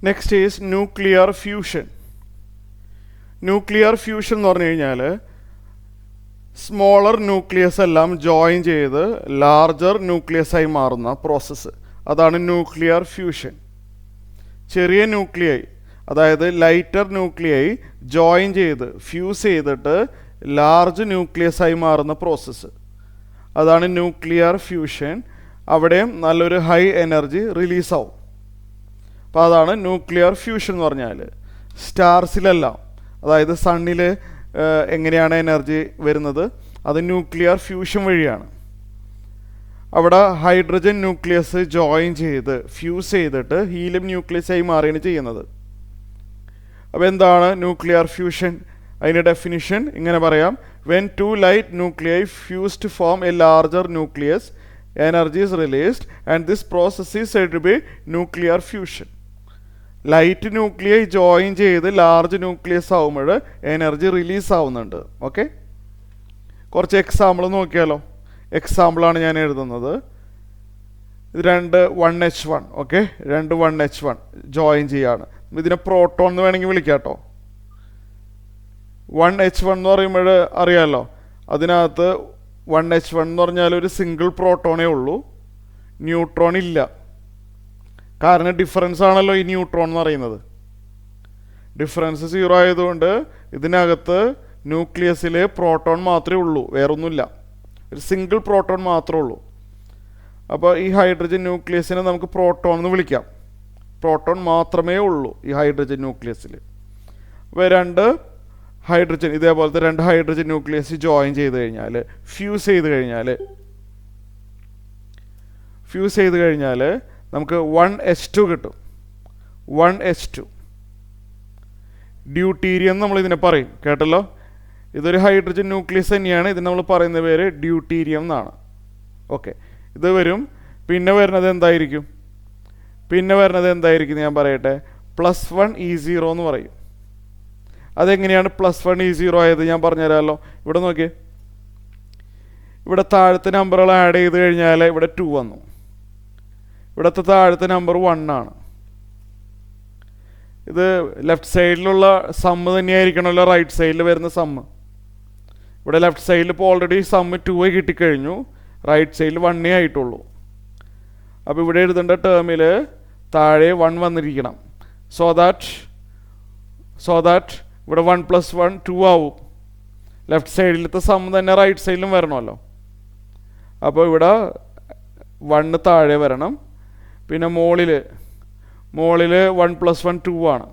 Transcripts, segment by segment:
Next is nuclear fusion. Nuclear fusion എന്ന് പറഞ്ഞു കഴിഞ്ഞാൽ സ്മോളർ ന്യൂക്ലിയസ് എല്ലാം ജോയിൻ ചെയ്ത് ലാർജർ ന്യൂക്ലിയസായി മാറുന്ന പ്രോസസ്സ്, അതാണ് ന്യൂക്ലിയർ ഫ്യൂഷൻ. ചെറിയ ന്യൂക്ലിയായി, അതായത് ലൈറ്റർ ന്യൂക്ലിയായി ജോയിൻ ചെയ്ത് ഫ്യൂസ് ചെയ്തിട്ട് ലാർജ് ന്യൂക്ലിയസായി മാറുന്ന പ്രോസസ്സ്, അതാണ് ന്യൂക്ലിയർ ഫ്യൂഷൻ. അവിടെയും നല്ലൊരു ഹൈ എനർജി റിലീസാവും. അപ്പോൾ അതാണ് ന്യൂക്ലിയർ ഫ്യൂഷൻ എന്ന് പറഞ്ഞാൽ. സ്റ്റാർസിലെല്ലാം, അതായത് സണ്ണിൽ എങ്ങനെയാണ് എനർജി വരുന്നത്, അത് ന്യൂക്ലിയർ ഫ്യൂഷൻ വഴിയാണ്. അവിടെ ഹൈഡ്രജൻ ന്യൂക്ലിയസ് ജോയിൻ ചെയ്ത് ഫ്യൂസ് ചെയ്തിട്ട് ഹീലിയം ന്യൂക്ലിയസായി മാറുകയാണ് ചെയ്യുന്നത്. അപ്പോൾ എന്താണ് ന്യൂക്ലിയർ ഫ്യൂഷൻ? അതിൻ്റെ ഡെഫിനിഷൻ ഇങ്ങനെ പറയാം: when two light nuclei fuse to form a larger nucleus, energy is released and this process is said to be nuclear fusion. Light nuclei join ചെയ്ത് ലാർജ് ന്യൂക്ലിയസ് ആകുമ്പോൾ energy release ആവുന്നുണ്ട്. Okay, കുറച്ച് example നോക്കിയാലോ. എക്സാമ്പിളാണ് ഞാൻ എഴുതുന്നത്. ഇത് രണ്ട് 1H1, ഓക്കെ, രണ്ട് 1H1 ജോയിൻ ചെയ്യാണ്. ഇതിനെ പ്രോട്ടോൺ എന്ന് വേണമെങ്കിൽ വിളിക്കാം കേട്ടോ. 1H1 എന്ന് പറയുമ്പോൾ അറിയാമല്ലോ, അതിനകത്ത് 1H1 എന്ന് പറഞ്ഞാൽ ഒരു സിംഗിൾ പ്രോട്ടോണേ ഉള്ളൂ, ന്യൂട്രോൺ ഇല്ല. കാരണം ഡിഫറൻസ് ആണല്ലോ ഈ ന്യൂട്രോൺ എന്ന് പറയുന്നത്. ഡിഫറൻസ് 0 ആയതുകൊണ്ട് ഇതിനകത്ത് ന്യൂക്ലിയസിൽ പ്രോട്ടോൺ മാത്രമേ ഉള്ളൂ, വേറൊന്നുമില്ല. ഒരു സിംഗിൾ പ്രോട്ടോൺ മാത്രമേ ഉള്ളൂ. അപ്പോൾ ഈ ഹൈഡ്രജൻ ന്യൂക്ലിയസിനെ നമുക്ക് പ്രോട്ടോൺ എന്ന് വിളിക്കാം. പ്രോട്ടോൺ മാത്രമേ ഉള്ളൂ ഈ ഹൈഡ്രജൻ ന്യൂക്ലിയസിൽ. അപ്പോൾ രണ്ട് ഹൈഡ്രജൻ, ഇതേപോലത്തെ രണ്ട് ഹൈഡ്രജൻ ന്യൂക്ലിയസ് ജോയിൻ ചെയ്ത് കഴിഞ്ഞാൽ, ഫ്യൂസ് ചെയ്ത് കഴിഞ്ഞാൽ നമുക്ക് 1H2 കിട്ടും. 1H2 ഡ്യൂട്ടീരിയം നമ്മൾ ഇതിനെ പറയും, കേട്ടല്ലോ. ഇതൊരു ഹൈഡ്രജൻ ന്യൂക്ലിയസ് തന്നെയാണ്. ഇതിന് നമ്മൾ പറയുന്ന പേര് ഡ്യൂട്ടീരിയം എന്നാണ്. ഓക്കെ, ഇത് വരും. പിന്നെ വരുന്നത് എന്തായിരിക്കും ഞാൻ പറയട്ടെ. +1E0 എന്ന് പറയും. അതെങ്ങനെയാണ് +1E0 ആയത് ഞാൻ പറഞ്ഞുതരാമല്ലോ. ഇവിടെ നോക്കിയേ, ഇവിടെ താഴത്തെ നമ്പറുകൾ ആഡ് ചെയ്ത് കഴിഞ്ഞാൽ ഇവിടെ 2 വന്നു. ഇവിടുത്തെ താഴത്തെ നമ്പർ 1 ആണ്. ഇത് ലെഫ്റ്റ് സൈഡിലുള്ള സമ്മ് തന്നെയായിരിക്കണമല്ലോ റൈറ്റ് സൈഡിൽ വരുന്ന സമ്മ്. ഇവിടെ ലെഫ്റ്റ് സൈഡിൽ ഇപ്പോൾ ഓൾറെഡി സമ്മ് 2 കിട്ടിക്കഴിഞ്ഞു, റൈറ്റ് സൈഡിൽ 1 ആയിട്ടുള്ളൂ. അപ്പോൾ ഇവിടെ എഴുതേണ്ട ടേമിൽ താഴെ 1 വന്നിരിക്കണം. സോ ദാറ്റ് ഇവിടെ 1 + 1 2 ആവും. ലെഫ്റ്റ് സൈഡിലത്തെ സമ്മ് തന്നെ റൈറ്റ് സൈഡിലും വരണമല്ലോ. അപ്പോൾ ഇവിടെ 1 താഴെ വരണം. പിന്നെ മോളിൽ 1 + 1 2 ആണ്.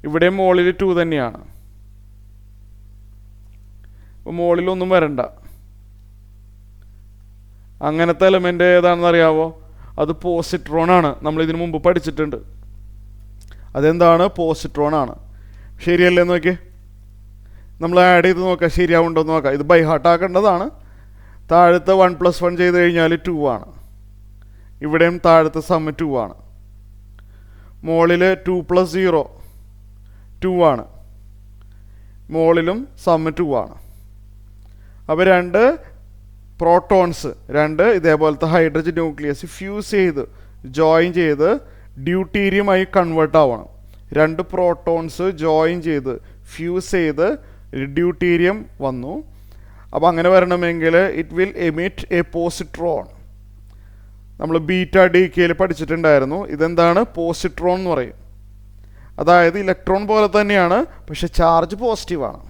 ഇവിടെ മോളിൽ 2 തന്നെയാണ്. അപ്പോൾ മോളിലൊന്നും വരണ്ട. അങ്ങനത്തെ എലമെൻ്റ് ഏതാണെന്ന് അറിയാവോ? അത് പോസിട്രോൺ ആണ്. നമ്മളിതിനു മുമ്പ് പഠിച്ചിട്ടുണ്ട്. അതെന്താണ്? പോസിട്രോൺ ആണ്. ശരിയല്ലേ നോക്കിയേ, നമ്മൾ ആഡ് ചെയ്ത് നോക്കാം ശരിയാവുണ്ടോ എന്ന് നോക്കാം. ഇത് ബൈ ഹാർട്ട് ആക്കേണ്ടതാണ്. താഴത്തെ 1 + 1 ചെയ്ത് കഴിഞ്ഞാൽ 2 ആണ്. ഇവിടെയും താഴത്തെ സമ്മ് 2 ആണ്. മോളിൽ 2 + 0 2 ആണ്. മോളിലും സമ്മ് 2 ആണ്. അപ്പോൾ രണ്ട് പ്രോട്ടോൺസ്, രണ്ട് ഇതേപോലത്തെ ഹൈഡ്രജൻ ന്യൂക്ലിയസ് ഫ്യൂസ് ചെയ്ത് ജോയിൻ ചെയ്ത് ഡ്യൂട്ടീരിയമായി കൺവേർട്ട് ആവണം. രണ്ട് പ്രോട്ടോൺസ് ജോയിൻ ചെയ്ത് ഫ്യൂസ് ചെയ്ത് ഡ്യൂട്ടീരിയം വന്നു. അപ്പോൾ അങ്ങനെ വരണമെങ്കിൽ it will emit A positron. നമ്മൾ β-DKയിൽ പഠിച്ചിട്ടുണ്ടായിരുന്നു. ഇതെന്താണ്? പോസിട്രോൺ എന്ന് പറയും. അതായത് ഇലക്ട്രോൺ പോലെ തന്നെയാണ്, പക്ഷെ ചാർജ് പോസിറ്റീവാണ്.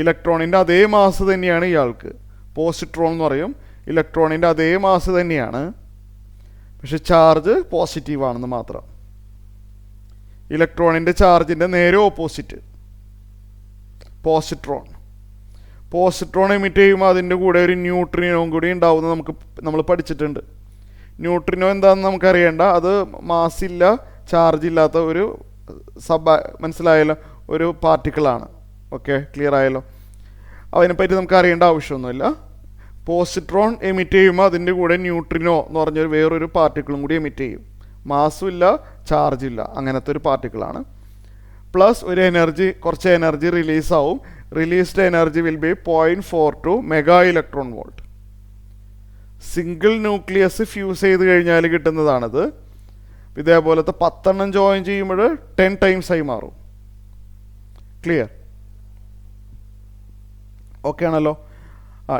ഇലക്ട്രോണിൻ്റെ അതേ മാസ് തന്നെയാണ് ഇയാൾക്ക്. പോസിട്രോൺ എന്ന് പറയും. ഇലക്ട്രോണിൻ്റെ അതേ മാസ് തന്നെയാണ്, പക്ഷെ ചാർജ് പോസിറ്റീവാണെന്ന് മാത്രം. ഇലക്ട്രോണിൻ്റെ ചാർജിൻ്റെ നേരെ ഓപ്പോസിറ്റ് പോസിട്രോൺ എമിറ്റ് ചെയ്യുമ്പോൾ അതിൻ്റെ കൂടെ ഒരു ന്യൂട്രിനോയും കൂടി ഉണ്ടാവുമെന്ന് നമ്മൾ പഠിച്ചിട്ടുണ്ട്. ന്യൂട്രിനോ എന്താണെന്ന് നമുക്കറിയേണ്ട. അത് മാസില്ല, ചാർജ് ഇല്ലാത്ത ഒരു മനസ്സിലായല്ലോ, ഒരു പാർട്ടിക്കിളാണ്. ഓക്കെ, ക്ലിയർ ആയല്ലോ. അതിനെപ്പറ്റി നമുക്ക് അറിയേണ്ട ആവശ്യമൊന്നുമില്ല. പോസിട്രോൺ എമിറ്റ് ചെയ്യുമ്പോൾ അതിൻ്റെ കൂടെ ന്യൂട്രിനോ എന്ന് പറഞ്ഞൊരു വേറൊരു പാർട്ടിക്കിളും കൂടി എമിറ്റ് ചെയ്യും. മാസും ഇല്ല, ചാർജില്ല, അങ്ങനത്തെ ഒരു പാർട്ടിക്കിളാണ്. പ്ലസ് ഒരു എനർജി, കുറച്ച് എനർജി റിലീസാവും. Released energy will be 0.42 mega electron volt. Single nucleus fuse ചെയ്ത് കഴിഞ്ഞാൽ കിട്ടുന്നതാണത്. ഇതേപോലത്തെ 10 ജോയിൻ ചെയ്യുമ്പോൾ 10 ടൈംസ് ആയി മാറും. ക്ലിയർ? ഓക്കെ ആണല്ലോ.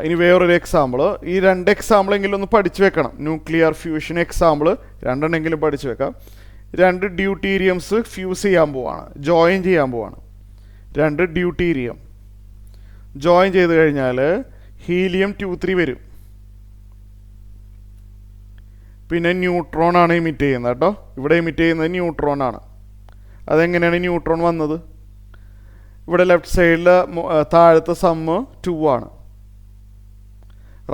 ഇനി വേറൊരു എക്സാമ്പിൾ, ഈ 2 എക്സാമ്പിളെങ്കിലും ഒന്ന് പഠിച്ചു വെക്കണം. ന്യൂക്ലിയർ ഫ്യൂഷൻ എക്സാമ്പിൾ 2 എണ്ണെങ്കിലും പഠിച്ചു വെക്കാം. 2 ഡ്യൂട്ടീരിയംസ് ഫ്യൂസ് ചെയ്യാൻ പോവാണ്, ജോയിൻ ചെയ്യാൻ പോവാണ്. 2 ഡ്യൂട്ടീരിയം ജോയിൻ ചെയ്ത് കഴിഞ്ഞാൽ ഹീലിയം 2 3 വരും. പിന്നെ ന്യൂട്രോൺ ആണ് ഇമിറ്റ് ചെയ്യുന്നത് കേട്ടോ. ഇവിടെ ഇമിറ്റ് ചെയ്യുന്നത് ന്യൂട്രോൺ ആണ്. അതെങ്ങനെയാണ് ന്യൂട്രോൺ വന്നത്? ഇവിടെ ലെഫ്റ്റ് സൈഡിൽ താഴത്തെ സമ്മ് 2 ആണ്.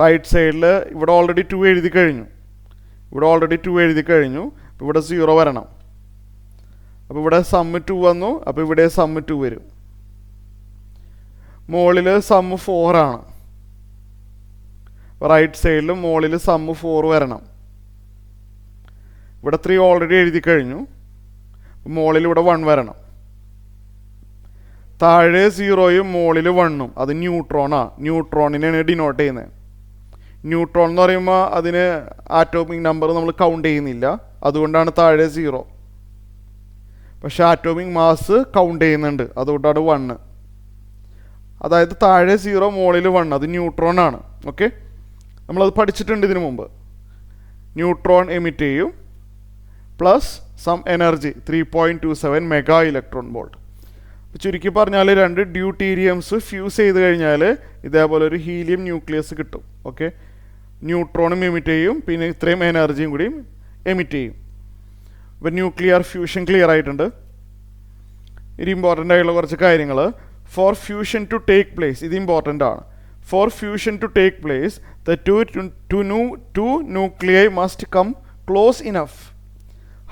റൈറ്റ് സൈഡിൽ ഇവിടെ ഓൾറെഡി 2 എഴുതി കഴിഞ്ഞു. അപ്പോൾ ഇവിടെ 0 വരണം. അപ്പോൾ ഇവിടെ സമ്മ് 2 വന്നു. അപ്പോൾ ഇവിടെ സമ്മ് 2 വരും. മുകളിൽ സമ്മ് 4 ആണ്. റൈറ്റ് സൈഡിൽ മുകളിൽ സമ്മ് 4 വരണം. ഇവിടെ 3 ഓൾറെഡി എഴുതി കഴിഞ്ഞു. മുകളിൽ ഇവിടെ 1 വരണം. താഴെ 0യും മുകളിൽ 1ഉം. അത് ന്യൂട്രോണാണ്. ന്യൂട്രോണിനെയാണ് ഡിനോട്ട് ചെയ്യുന്നത്. ന്യൂട്രോൺ എന്ന് പറയുമ്പോൾ അതിന് ആറ്റോമിക് നമ്പർ നമ്മൾ കൗണ്ട് ചെയ്യുന്നില്ല, അതുകൊണ്ടാണ് താഴെ 0. പക്ഷെ ആറ്റോമിക് മാസ് കൗണ്ട് ചെയ്യുന്നുണ്ട്, അതുകൊണ്ടാണ് 1. അതായത് താഴെ 0 മുകളിൽ 1, അത് ന്യൂട്രോൺ ആണ്. ഓക്കെ, നമ്മളത് പഠിച്ചിട്ടുണ്ട് ഇതിനു മുമ്പ്. ന്യൂട്രോൺ എമിറ്റ് ചെയ്യും plus some energy 3.27 mega electron volt. ചുരുക്കി പറഞ്ഞാൽ 2 ഡ്യൂട്ടീരിയംസ് ഫ്യൂസ് ചെയ്ത് കഴിഞ്ഞാൽ ഇതേപോലെ ഒരു ഹീലിയം ന്യൂക്ലിയസ് കിട്ടും. ഓക്കെ, ന്യൂട്രോണും എമിറ്റ് ചെയ്യും, പിന്നെ ഇത്രയും എനർജിയും കൂടി എമിറ്റ് ചെയ്യും. അപ്പോൾ ന്യൂക്ലിയർ ഫ്യൂഷൻ ക്ലിയർ ആയിട്ടുണ്ട്. ഇത് ഇമ്പോർട്ടൻ്റ് ആയിട്ടുള്ള കുറച്ച് കാര്യങ്ങൾ. For fusion to take place, ഇത് ഇമ്പോർട്ടൻ്റ് ആണ്. For fusion to take place the two nuclei must come close enough.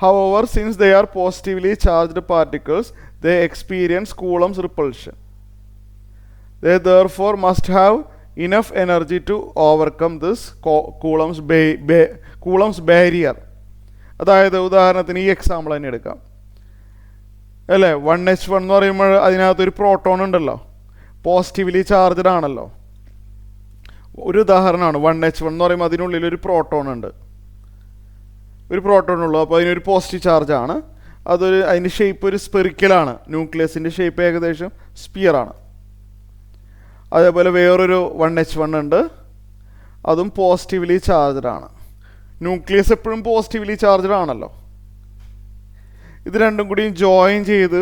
However, since they are positively charged particles, they experience Coulomb's repulsion. They therefore must have enough energy to overcome this Coulomb's barrier. അതായത് ഉദാഹരണത്തിന് ഈ example തന്നെ എടുക്കാം അല്ലേ. 1H1 എന്ന് പറയുമ്പോൾ അതിനകത്തൊരു proton ഉണ്ടല്ലോ, പോസിറ്റീവ്ലി ചാർജ്ഡ് ആണല്ലോ. ഒരു ഉദാഹരണമാണ് 1H1 എന്ന് പറയുമ്പോൾ അതിനുള്ളിൽ ഒരു പ്രോട്ടോൺ ഉണ്ട്, ഒരു പ്രോട്ടോൺ ഉള്ളൂ. അപ്പോൾ അതിനൊരു പോസിറ്റീവ് ചാർജ് ആണ്. അതിൻ്റെ ഷേപ്പ് ഒരു സ്പെറിക്കലാണ്. ന്യൂക്ലിയസിൻ്റെ ഷേപ്പ് ഏകദേശം സ്പിയറാണ്. അതേപോലെ വേറൊരു 1H1 ഉണ്ട്, അതും പോസിറ്റീവ്ലി ചാർജ്ഡ് ആണ്. ന്യൂക്ലിയസ് എപ്പോഴും പോസിറ്റീവ്ലി ചാർജ്ഡ് ആണല്ലോ. ഇത് രണ്ടും കൂടി ജോയിൻ ചെയ്ത്,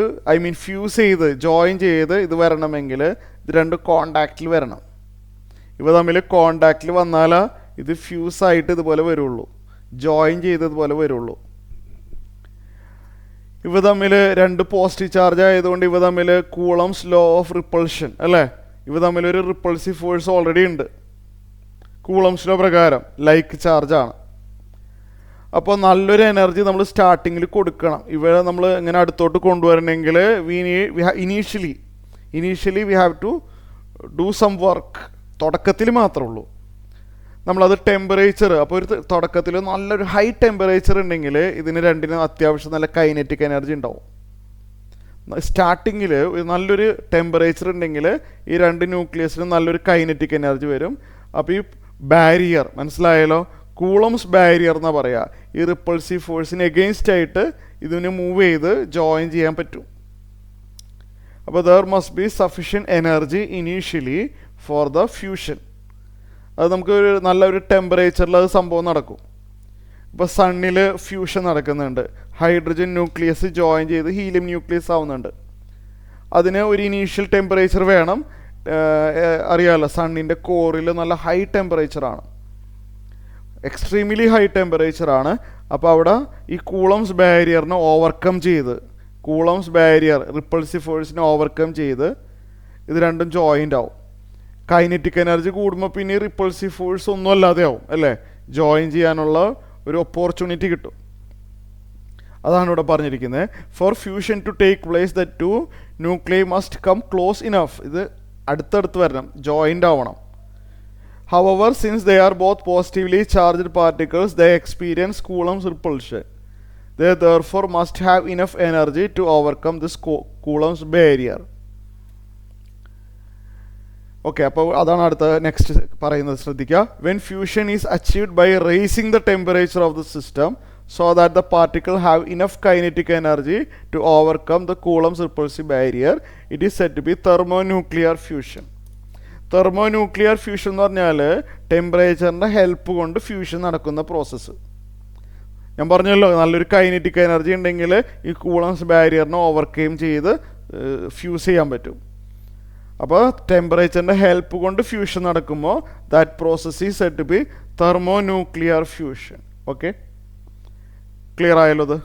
ഫ്യൂസ് ചെയ്ത് ജോയിൻ ചെയ്ത് ഇത് വരണമെങ്കിൽ ഇത് രണ്ട് കോണ്ടാക്റ്റിൽ വരണം. ഇവ തമ്മിൽ കോണ്ടാക്റ്റിൽ വന്നാൽ ഇത് ഫ്യൂസായിട്ട് ഇതുപോലെ വരുള്ളൂ, ജോയിൻ ചെയ്തതുപോലെ വരുള്ളൂ. ഇവ തമ്മിൽ 2 പോസിറ്റീവ് ചാർജ് ആയതുകൊണ്ട് ഇവ തമ്മിൽ കൂളംസ് ലോ ഓഫ് റിപ്പൾഷൻ അല്ലേ, ഇവ തമ്മിലൊരു റിപ്പൾസീവ് ഫോഴ്സ് ഓൾറെഡി ഉണ്ട് കൂളംസ് ലോ പ്രകാരം, ലൈക്ക് ചാർജാണ്. അപ്പോൾ നല്ലൊരു എനർജി നമ്മൾ സ്റ്റാർട്ടിങ്ങിൽ കൊടുക്കണം. ഇവരെ നമ്മൾ ഇങ്ങനെ അടുത്തോട്ട് കൊണ്ടുവരണമെങ്കിൽ initially we have to do some work. തുടക്കത്തിൽ മാത്രമേ ഉള്ളൂ നമ്മളത് ടെമ്പറേച്ചർ. അപ്പോൾ ഒരു തുടക്കത്തിൽ നല്ലൊരു ഹൈ ടെമ്പറേച്ചർ ഉണ്ടെങ്കിൽ ഇതിന് രണ്ടിനും അത്യാവശ്യം നല്ല കൈനറ്റിക് എനർജി ഉണ്ടാവും. സ്റ്റാർട്ടിങ്ങിൽ നല്ലൊരു ടെമ്പറേച്ചർ ഉണ്ടെങ്കിൽ ഈ 2 ന്യൂക്ലിയസിനും നല്ലൊരു കൈനറ്റിക് എനർജി വരും. അപ്പോൾ ഈ ബാരിയർ മനസ്സിലായാലോ, കൂളംസ് ബാരിയർ എന്നാ പറയുക. ഈ റിപ്പൾസീവ് ഫോഴ്സിന് എഗെയിൻസ്റ്റ് ആയിട്ട് ഇതിന് മൂവ് ചെയ്ത് ജോയിൻ ചെയ്യാൻ പറ്റും. അപ്പോൾ there must be sufficient energy initially for the fusion. അത് നമുക്ക് നല്ലൊരു ടെമ്പറേച്ചറിൽ അത് സംഭവം നടക്കും. ഇപ്പോൾ സണ്ണിൽ ഫ്യൂഷൻ നടക്കുന്നുണ്ട്, ഹൈഡ്രജൻ ന്യൂക്ലിയസ് ജോയിൻ ചെയ്ത് ഹീലിയം ന്യൂക്ലിയസ് ആവുന്നുണ്ട്. അതിന് ഒരു ഇനീഷ്യൽ ടെമ്പറേച്ചർ വേണം. അറിയാമല്ലോ, സണ്ണിൻ്റെ കോറിൽ നല്ല ഹൈ ടെമ്പറേച്ചറാണ്, എക്സ്ട്രീംലി ഹൈ ടെമ്പറേച്ചറാണ്. അപ്പോൾ അവിടെ ഈ കൂളംസ് ബാരിയറിനെ ഓവർകം ചെയ്ത്, കൂളംസ് ബാരിയർ റിപ്പൾസീവ് ഫോഴ്സിനെ ഓവർകം ചെയ്ത് ഇത് രണ്ടും ജോയിൻ്റ് ആവും. കൈനറ്റിക് എനർജി കൂടുമ്പോൾ പിന്നെ റിപ്പൾസീവ് ഫോഴ്സ് ഒന്നും അല്ലാതെ ആവും അല്ലേ, ജോയിൻ ചെയ്യാനുള്ള ഒരു ഓപ്പർച്യൂണിറ്റി കിട്ടും. അതാണ് ഇവിടെ പറഞ്ഞിരിക്കുന്നത്. For fusion to take place the 2 nuclei must come close enough. ഇത് അടുത്തടുത്ത് വരണം, ജോയിൻ്റ് ആവണം. However, since they are both positively charged particles, they experience Coulomb's repulsion. They therefore must have enough energy to overcome this Coulomb's barrier. Okay, അപ്പോൾ അതാണ് അടുത്ത next പറയുന്നത്, ശ്രദ്ധിക്കുക. When fusion is achieved by raising the temperature of the system so that the particle have enough kinetic energy to overcome the Coulomb's repulsive barrier. It is said to be thermonuclear fusion. Thermonuclear fusion എന്ന് പറഞ്ഞാൽ ടെമ്പറേച്ചറിൻ്റെ help കൊണ്ട് fusion നടക്കുന്ന process. ഞാൻ പറഞ്ഞല്ലോ നല്ലൊരു kinetic energy ഉണ്ടെങ്കിൽ ഈ കൂളംസ് ബാരിയറിനെ ഓവർകം ചെയ്ത് ഫ്യൂസ് ചെയ്യാൻ പറ്റും. അപ്പോൾ ടെമ്പറേച്ചറിൻ്റെ ഹെൽപ്പ് കൊണ്ട് ഫ്യൂഷൻ നടക്കുമ്പോൾ that process is said to be thermonuclear fusion. Okay, clear ആയല്ലോ അത്?